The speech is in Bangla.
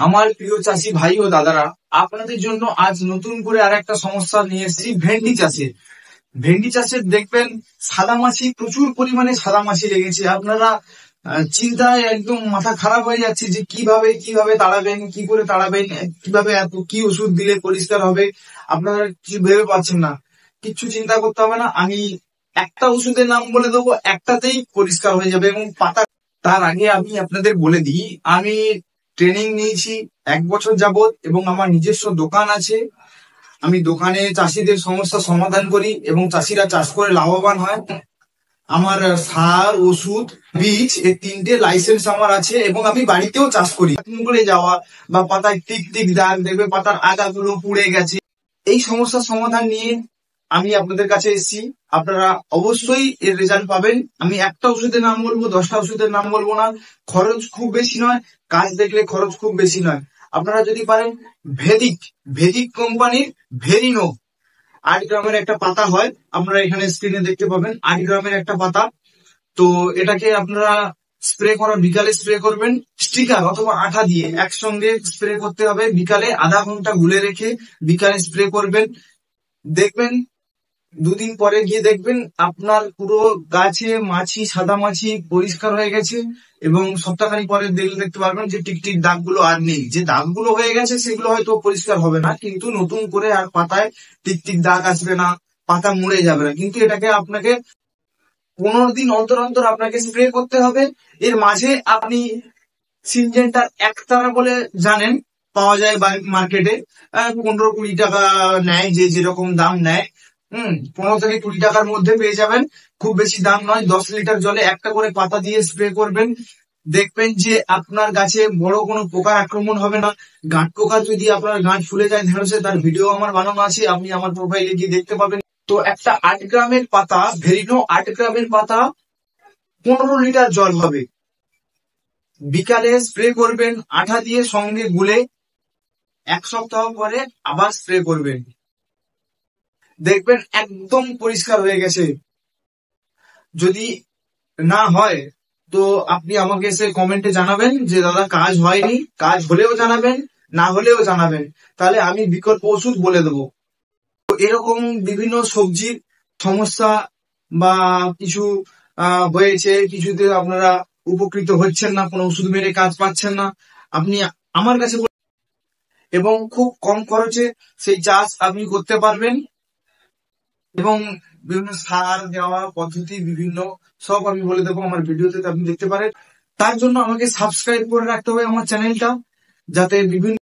আমার প্রিয় চাষি ভাই ও দাদারা, আপনাদের জন্য আজ নতুন করে আর একটা সমস্যা নিয়ে এসেছি ভেন্ডি চাষের। ভেন্ডি চাষের দেখবেন সাদামাছি, প্রচুর পরিমাণে সাদামাছি লেগেছে। আপনারা চিন্তায় একদম মাথা খারাপ হয়ে যাচ্ছে যে কিভাবে কিভাবে তাড়াবেন, কি করে তাড়াবেন, কিভাবে এত কি ওষুধ দিলে পরিষ্কার হবে। আপনারা কিছু ভেবে পাচ্ছেন না, কিচ্ছু চিন্তা করতে হবে না। আমি একটা ওষুধের নাম বলে দেবো, একটাতেই পরিষ্কার হয়ে যাবে এবং পাতা। তার আগে আমি আপনাদের বলে দিই, আমি ট্রেনিং নিয়েছি 1 বছর যাবত এবং আমার নিজস্ব দোকান আছে। আমি দোকানে চাষিদের সমস্যা সমাধান করি এবং চাষিরা চাষ করে লাভবান হয়। আমার সার, ওষুধ, বীজ এই 3টে লাইসেন্স আমার আছে এবং আমি বাড়িতেও চাষ করি। করে যাওয়া বা পাতায় টিক টিক দাগ, দেখবে পাতার আগাগুলো পুড়ে গেছে, এই সমস্যার সমাধান নিয়ে আমি আপনাদের কাছে এসেছি। আপনারা অবশ্যই এর রেজাল্ট পাবেন। আমি একটা ওষুধের নাম বলবো, 10টা ওষুধের নাম বলবো না। খরচ খুব বেশি নয়, কাজ দেখলে খরচ খুব বেশি নয়। আপনারা যদি পারেন ভেদিক ভেদিক কোম্পানির ভেরিনো 8 গ্রামের একটা পাতা হয়, আপনারা এখানে স্ক্রিনে দেখতে পাবেন 8 গ্রামের একটা পাতা। তো এটাকে আপনারা স্প্রে করার, বিকালে স্প্রে করবেন। স্টিকার অথবা আঠা দিয়ে একসঙ্গে স্প্রে করতে হবে। বিকালে আধা ঘন্টা গুলে রেখে বিকালে স্প্রে করবেন। দেখবেন 2 দিন পরে গিয়ে দেখবেন আপনার পুরো গাছে মাছি, সাদা মাছি পরিষ্কার হয়ে গেছে এবং সপ্তাহখানিক পরে দেখতে পারবেন যে টিকটিক দাগগুলো আর নেই। যে দাগগুলো হয়ে গেছে সেগুলো হয়তো পরিষ্কার হবে না, কিন্তু নতুন করে আর পাতায় টিকটিক দাগ আসবে না, পাতা মুড়ে যাবে না। কিন্তু এটাকে আপনাকে 15 দিন অন্তর অন্তর আপনাকে স্প্রে করতে হবে। এর মাঝে আপনি সিনজেন্টার একতারা বলে জানেন, পাওয়া যায় মার্কেটে। 15-20 টাকা নেয়, যে যেরকম দাম নেয়। 15 থেকে 20 টাকার মধ্যে পেয়ে যাবেন, খুব বেশি দাম নয়। 10 লিটার জলে একটা করে পাতা দিয়ে স্প্রে করবেন। দেখবেন যে আপনার গাছে বড় কোনো পোকার আক্রমণ হবে না। গাঁট পোকা যদি আপনার গাঁট ফুলে যায় ঢেঁড়সে, তার ভিডিও আমার বানানো আছে, আপনি আমার প্রোফাইলে গিয়ে দেখতে পাবেন। তো একটা 8 গ্রামের পাতা, ভেরিনো 8 গ্রামের পাতা 15 লিটার জল হবে। বিকালে স্প্রে করবেন আঠা দিয়ে সঙ্গে গুলে। 1 সপ্তাহ পরে আবার স্প্রে করবেন, দেখবেন একদম পরিষ্কার হয়ে গেছে। যদি না হয় তো আপনি আমাকে এসে কমেন্টে জানাবেন যে দাদা কাজ হয়নি। কাজ হলেও জানাবেন, না হলেও জানাবেন, তাহলে আমি বিকল্প ওষুধ বলে দেবো। তো এরকম বিভিন্ন সবজির সমস্যা বা কিছু হয়েছে, কিছুতে আপনারা উপকৃত হচ্ছেন না, কোনো ওষুধ মেরে কাজ পাচ্ছেন না, আপনি আমার কাছে এবং খুব কম খরচে সেই চাষ আপনি করতে পারবেন। এবং বিভিন্ন সার দেওয়া পদ্ধতি বিভিন্ন সব আমি বলে দেবো আমার ভিডিওতে, আপনি দেখতে পারেন। তার জন্য আমাকে সাবস্ক্রাইব করে রাখতে হবে আমার চ্যানেলটা, যাতে বিভিন্ন